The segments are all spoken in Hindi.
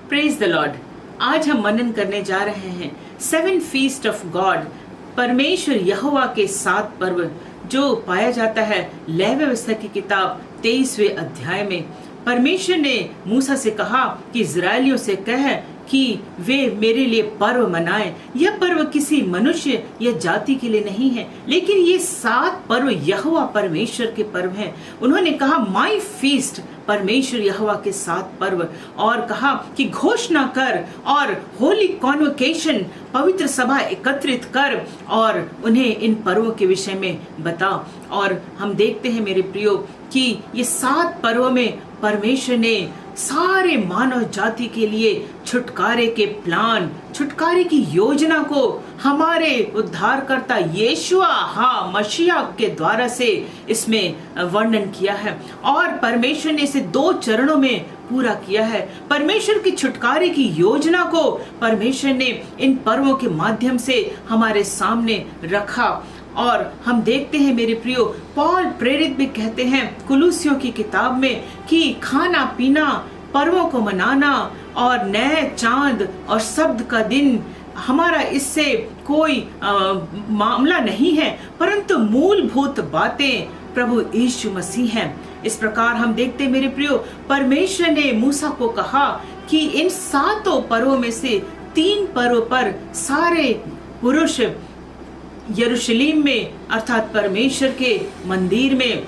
Praise the Lord. आज हम मनन करने जा रहे हैं 7 फीस्ट ऑफ गॉड, परमेश्वर यहोवा के 7 पर्व, जो पाया जाता है लेवी व्यवस्था की किताब 23वें अध्याय में। परमेश्वर ने मूसा से कहा कि इजरायलियों से कह कि वे मेरे लिए पर्व मनाएं। यह पर्व किसी मनुष्य या जाति के लिए नहीं है, लेकिन ये 7 पर्व यहोवा परमेश्वर के पर्व हैं। उन्होंने कहा माई फीस्ट, परमेश्वर यहोवा के 7 पर्व, और कहा कि घोषणा कर और होली कॉन्वोकेशन, पवित्र सभा एकत्रित कर और उन्हें इन पर्वों के विषय में बता। और हम देखते हैं मेरे प्रियो कि ये 7 पर्वों में परमेश्वर ने सारे मानव जाति के लिए छुटकारे के प्लान, छुटकारे की योजना को हमारे उद्धारकर्ता यीशुआ मसीहा के द्वारा से इसमें वर्णन किया है। और परमेश्वर ने इसे 2 चरणों में पूरा किया है। परमेश्वर की छुटकारे की योजना को परमेश्वर ने इन पर्वों के माध्यम से हमारे सामने रखा। और हम देखते हैं मेरे प्रियो, पौल प्रेरित भी कहते हैं कुलुसियों की किताब में कि खाना पीना, पर्वों को मनाना और नए चांद और शब्द का दिन, हमारा इससे कोई मामला नहीं है, परंतु मूलभूत बातें प्रभु यीशु मसीह हैं। इस प्रकार हम देखते हैं मेरे प्रियो, परमेश्वर ने मूसा को कहा कि इन 7 पर्वों में से 3 पर्व पर सारे पुरुष यरूशलेम में अर्थात परमेश्वर के मंदिर में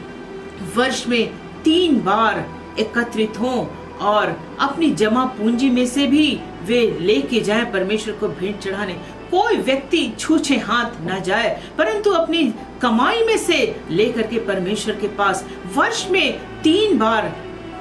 वर्ष में 3 बार एकत्रित हों और अपनी जमा पूंजी में से भी वे लेके जाएं परमेश्वर को भेंट चढ़ाने। कोई व्यक्ति छूछे हाथ ना जाए, परंतु अपनी कमाई में से लेकर के परमेश्वर के पास वर्ष में 3 बार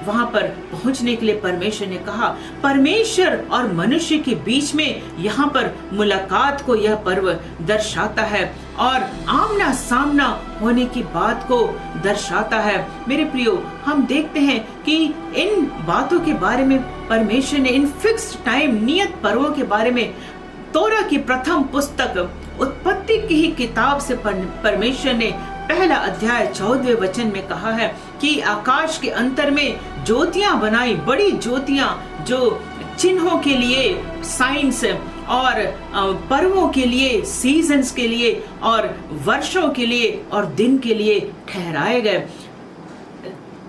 वहां पर पहुंचने के लिए परमेश्वर ने कहा। परमेश्वर और मनुष्य के बीच में यहाँ पर मुलाकात को यह पर्व दर्शाता है और आमना सामना होने की बात को दर्शाता है। मेरे प्रियो, हम देखते हैं कि इन बातों के बारे में परमेश्वर ने इन फिक्स्ड टाइम, नियत पर्वों के बारे में तोरा की प्रथम पुस्तक उत्पत्ति की ही किताब से परमेश्वर ने पहला अध्याय 14वें वचन में कहा है कि आकाश के अंतर में ज्योतियां बनाई, बड़ी ज्योतियां जो चिन्हों के लिए, साइंस और पर्वों के लिए, सीजन्स के लिए और वर्षों के लिए और दिन के लिए ठहराए गए।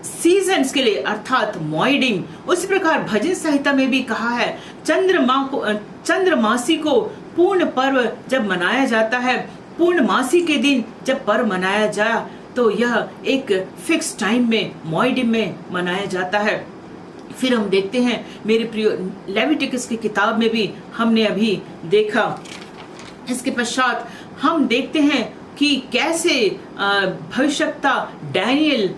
सीजन्स के लिए अर्थात मॉइडिंग। उसी प्रकार भजन संहिता में भी कहा है चंद्रमासी को पूर्ण पर्व जब मनाया जाता है, पूर्णमासी के दिन जब पर्व मनाया जाए तो यह एक फिक्स टाइम में, मॉइडिम में मनाया जाता है। फिर हम देखते हैं मेरे प्रियो, लेविटिकस की किताब में भी हमने अभी देखा। इसके पश्चात हम देखते हैं कि कैसे भविष्यवक्ता डैनियल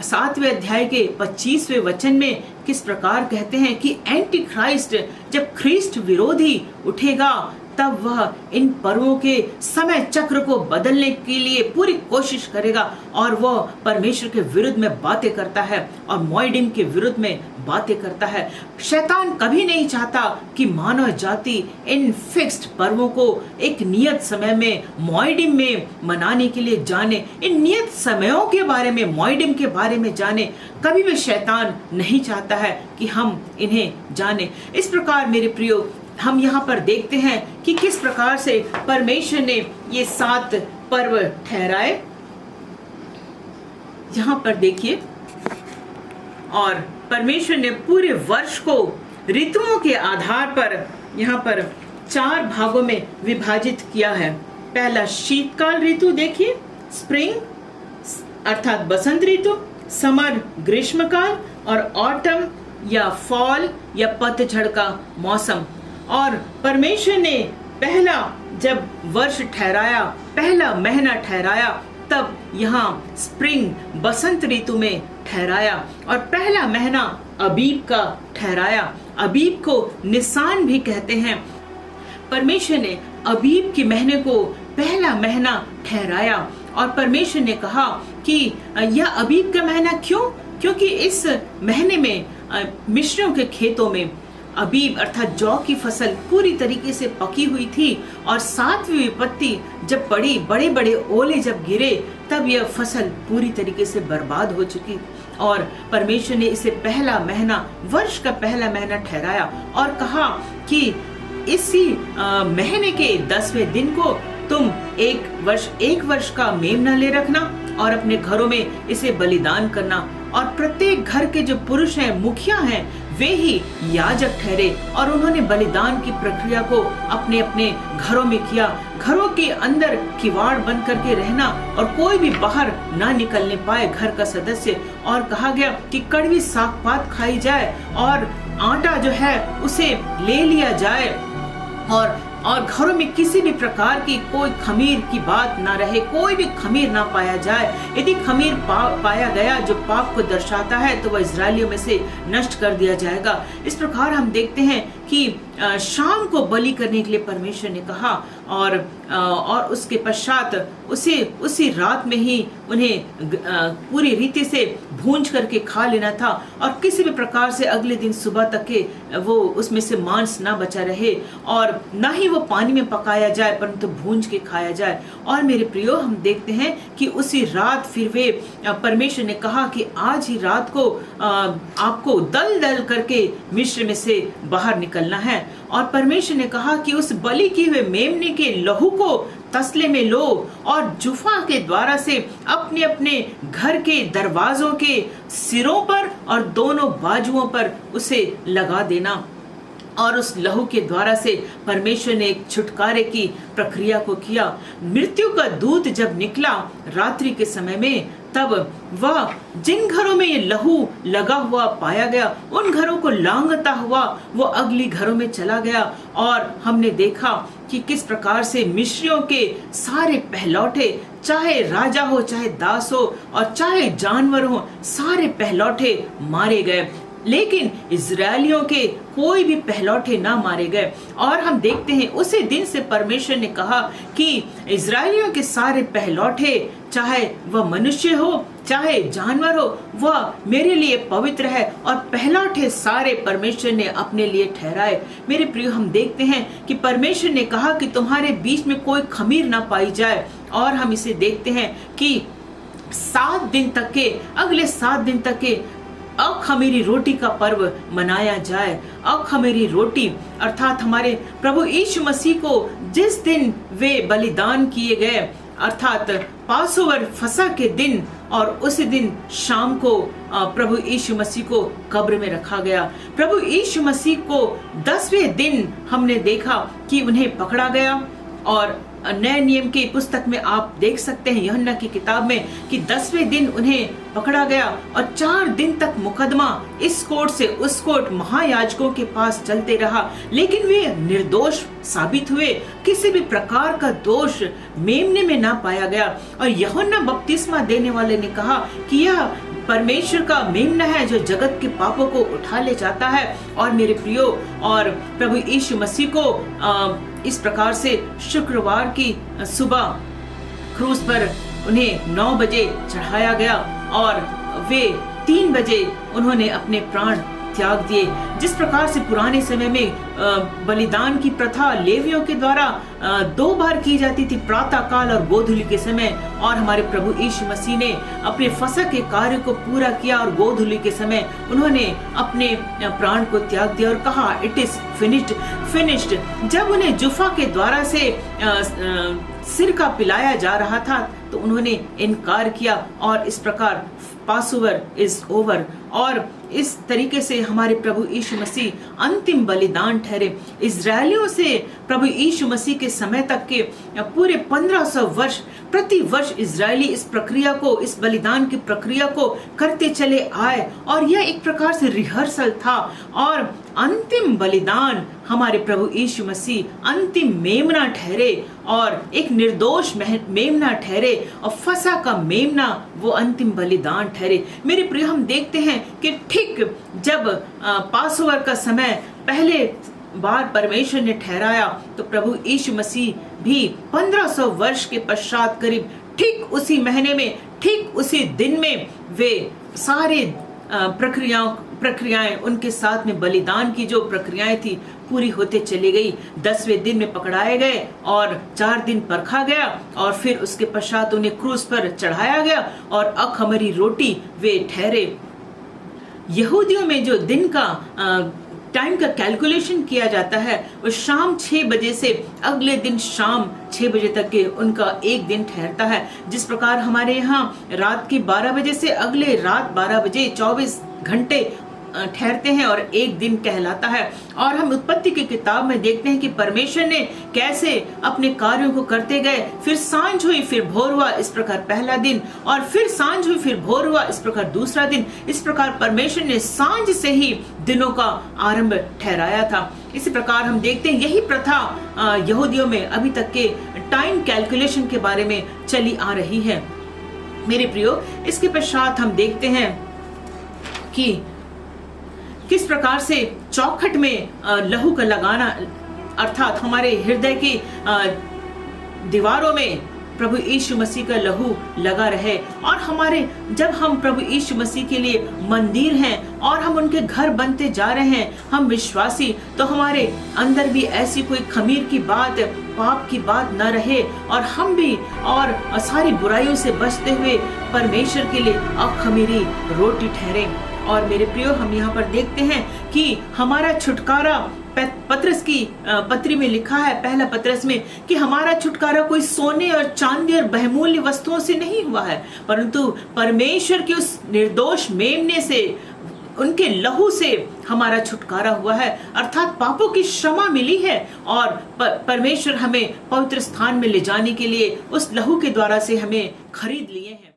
7वें अध्याय के 25वें वचन में किस प्रकार कहते हैं कि एंटी क्राइस्ट, जब ख्रिस्ट विरोधी उठेगा तब वह इन पर्वों के समय चक्र को बदलने के लिए पूरी कोशिश करेगा और वह परमेश्वर के विरुद्ध में बातें करता है और मॉइडिम के विरुद्ध में बातें करता है। शैतान कभी नहीं चाहता कि मानव जाति इन फिक्स्ड पर्वों को एक नियत समय में, मॉइडिम में मनाने के लिए जाने, इन नियत समयों के बारे में, मॉइडिम के बारे में जाने। कभी भी शैतान नहीं चाहता है कि हम इन्हें जाने। इस प्रकार मेरे प्रियो, हम यहाँ पर देखते हैं कि किस प्रकार से परमेश्वर ने ये 7 पर्व ठहराए। यहाँ पर देखिए, और परमेश्वर ने पूरे वर्ष को ऋतुओं के आधार पर यहाँ पर 4 भागों में विभाजित किया है। पहला शीतकाल ऋतु देखिए, स्प्रिंग अर्थात बसंत ऋतु, समर ग्रीष्मकाल और ऑटम या फॉल या पतझड़ का मौसम। और परमेश्वर ने पहला जब वर्ष ठहराया, पहला महीना ठहराया, तब यहाँ स्प्रिंग बसंत ऋतु में ठहराया और पहला महीना अबीब का ठहराया। अबीब को निसान भी कहते हैं। परमेश्वर ने अबीब के महीने को पहला महीना ठहराया और परमेश्वर ने कहा कि यह अबीब का महीना क्यों? क्योंकि इस महीने में मिस्रियों के खेतों में अबीब अर्थात जौ की फसल पूरी तरीके से पकी हुई थी और 7वीं विपत्ति जब पड़ी, बड़े बड़े ओले जब गिरे, तब यह फसल पूरी तरीके से बर्बाद हो चुकी और परमेश्वर ने इसे पहला महीना, वर्ष का पहला महीना ठहराया और कहा कि इसी महीने के 10वें दिन को तुम एक वर्ष का मेमना ले रखना और अपने घरों में इसे बलिदान करना, और प्रत्येक घर के जो पुरुष हैं, मुखिया हैं, वे ही याजक ठहरे और उन्होंने बलिदान की प्रक्रिया को अपने अपने घरों में किया। घरों के अंदर किवाड़ बंद करके रहना और कोई भी बाहर ना निकलने पाए घर का सदस्य। और कहा गया कि कड़वी साग पात खाई जाए और आटा जो है उसे ले लिया जाए और घरों में किसी भी प्रकार की कोई खमीर की बात ना रहे, कोई भी खमीर ना पाया जाए। यदि खमीर पाया गया जो पाप को दर्शाता है तो वह इजरायलियों में से नष्ट कर दिया जाएगा। इस प्रकार हम देखते हैं कि शाम को बलि करने के लिए परमेश्वर ने कहा और उसके पश्चात उसी रात में ही उन्हें पूरी रीति से भूंज करके खा लेना था और किसी भी प्रकार से अगले दिन सुबह तक के वो उसमें से मांस ना बचा रहे और ना ही वो पानी में पकाया जाए परंतु भूंज के खाया जाए। और मेरे प्रियो, हम देखते हैं कि उसी रात फिर वे परमेश्वर ने कहा कि आज ही रात को आपको दल दल करके मिस्र में से बाहर निकलना है। और परमेश्वर ने कहा कि उस बलि किए हुए मेमने के लहू को तसले में लो और जुफा के द्वारा से अपने अपने घर के दरवाजों के सिरों पर और दोनों बाजुओं पर उसे लगा देना। और उस लहू के द्वारा से परमेश्वर ने एक छुटकारे की प्रक्रिया को किया। मृत्यु का दूत जब निकला रात्रि के समय में, तब वह जिन घरों में ये लहू लगा हुआ पाया गया उन घरों को लांघता हुआ वो अगली घरों में चला गया। और हमने देखा कि किस प्रकार से मिस्रियों के सारे पहलौठे, चाहे राजा हो, चाहे दास हो और चाहे जानवर हो, सारे पहलौठे मारे गए, लेकिन इजरायलियों के कोई भी पहलौठे ना मारे गए। और हम देखते हैं उसी दिन से परमेश्वर ने कहा कि इजरायलियों के सारे पहलौठे, चाहे वह मनुष्य हो चाहे जानवर हो, वह मेरे लिए पवित्र है और पहलौठे सारे परमेश्वर ने अपने लिए ठहराए। मेरे प्रिय, हम देखते हैं कि परमेश्वर ने कहा कि तुम्हारे बीच में कोई खमीर ना पाई जाए। और हम इसे देखते हैं कि 7 दिन तक के, अगले 7 दिन तक के अखमीरी रोटी का पर्व मनाया जाए। अखमीरी रोटी अर्थात हमारे प्रभु यीशु मसीह को जिस दिन वे बलिदान किए गए, अर्थात पासोवर फसह के दिन, और उसी दिन शाम को प्रभु यीशु मसीह को कब्र में रखा गया। प्रभु यीशु मसीह को 10वें दिन हमने देखा कि उन्हें पकड़ा गया। और नए नियम की पुस्तक में आप देख सकते हैं यूहन्ना की किताब में कि 10वें दिन उन्हें पकड़ा गया और 4 दिन तक मुकदमा इस कोर्ट से उस कोर्ट महायाजकों के पास चलते रहा, लेकिन वे निर्दोष साबित हुए। किसी भी प्रकार का दोष मेमने में ना पाया गया। और यूहन्ना बपतिस्मा देने वाले ने कहा कि यह परमेश्वर का मेमना है जो जगत के पापों को उठा ले जाता है। और मेरे प्रियो, और प्रभु यीशु मसीह को इस प्रकार से शुक्रवार की सुबह क्रूस पर उन्हें 9 बजे चढ़ाया गया और वे 3 बजे उन्होंने अपने प्राण त्याग दिए। जिस प्रकार से पुराने समय में बलिदान की प्रथा लेवियों के द्वारा 2 बार की जाती थी, प्रातः काल और गोधूली के समय, और हमारे प्रभु यीशु मसीह ने अपने फसह के कार्य को पूरा किया और गोधूली के समय उन्होंने अपने प्राण को त्याग दिया और कहा इट इज फिनिश्ड। जब उन्हें जुफा के द्वारा से सिर का पिलाया जा रहा था तो उन्होंने इनकार किया और इस प्रकार पासओवर इज ओवर। और इस तरीके से हमारे प्रभु यीशु मसीह अंतिम बलिदान ठहरे। इजरायलियों से प्रभु यीशु मसीह के समय तक के पूरे 1500 वर्ष प्रति वर्ष इजरायली इस प्रक्रिया को, इस बलिदान की प्रक्रिया को करते चले आए और यह एक प्रकार से रिहर्सल था। और अंतिम बलिदान हमारे प्रभु यीशु मसीह अंतिम मेमना ठहरे और एक निर्दोष मेमना ठहरे और फसह का मेमना वो अंतिम बलिदान ठहरे। मेरे प्रिय, हम देखते हैं कि ठीक जब पासओवर का समय पहले बार परमेश्वर ने ठहराया तो प्रभु यीशु मसीह भी 1500 वर्ष के पश्चात करीब ठीक उसी महीने में, ठीक उसी दिन में वे सारे प्रक्रियाओं प्रक्रियाएं, उनके साथ में बलिदान की जो प्रक्रियाएं थी पूरी होते चली गई। 10वें दिन में पकड़ाए गए और 4 दिन परखा गया और फिर उसके पश्चात उन्हें क्रूस पर चढ़ाया गया और अखमीरी रोटी वे ठहरे। यहूदियों में जो दिन का टाइम का कैलकुलेशन किया जाता है वो शाम 6 बजे से अगले दिन शाम 6 बजे तक के उनका एक दिन ठहरता है। जिस प्रकार हमारे यहाँ रात के 12 बजे से अगले रात 12 बजे 24 घंटे ठहरते हैं और एक दिन कहलाता है। और हम उत्पत्ति की किताब में देखते हैं कि परमेश्वर ने कैसे अपने कार्यों को करते गए। फिर सांझ हुई, फिर भोर हुआ, इस प्रकार पहला दिन, और फिर सांझ हुई, फिर भोर हुआ, इस प्रकार दूसरा दिन। इस प्रकार परमेश्वर ने सांझ से ही दिनों का आरंभ ठहराया था। इसी प्रकार हम देखते हैं यही प्रथा यहूदियों में अभी तक के टाइम कैलकुलेशन के बारे में चली आ रही है। मेरे प्रियो, इसके पश्चात हम देखते हैं कि किस प्रकार से चौखट में लहू का लगाना, अर्थात हमारे हृदय की दीवारों में प्रभु यीशु मसीह का लहू लगा रहे। और हमारे जब हम प्रभु यीशु मसीह के लिए मंदिर हैं और हम उनके घर बनते जा रहे हैं, हम विश्वासी, तो हमारे अंदर भी ऐसी कोई खमीर की बात, पाप की बात न रहे और हम भी और सारी बुराइयों से बचते हुए परमेश्वर के लिए अखमीरी रोटी ठहरे। और मेरे प्रियो, हम यहाँ पर देखते हैं कि हमारा छुटकारा पत्रस की पत्री में लिखा है, पहला पत्रस में, कि हमारा छुटकारा कोई सोने और चांदी और बहुमूल्य वस्तुओं से नहीं हुआ है, परंतु परमेश्वर के उस निर्दोष मेमने से, उनके लहू से हमारा छुटकारा हुआ है। अर्थात पापों की क्षमा मिली है और परमेश्वर हमें पवित्र स्थान में ले जाने के लिए उस लहू के द्वारा से हमें खरीद लिए हैं।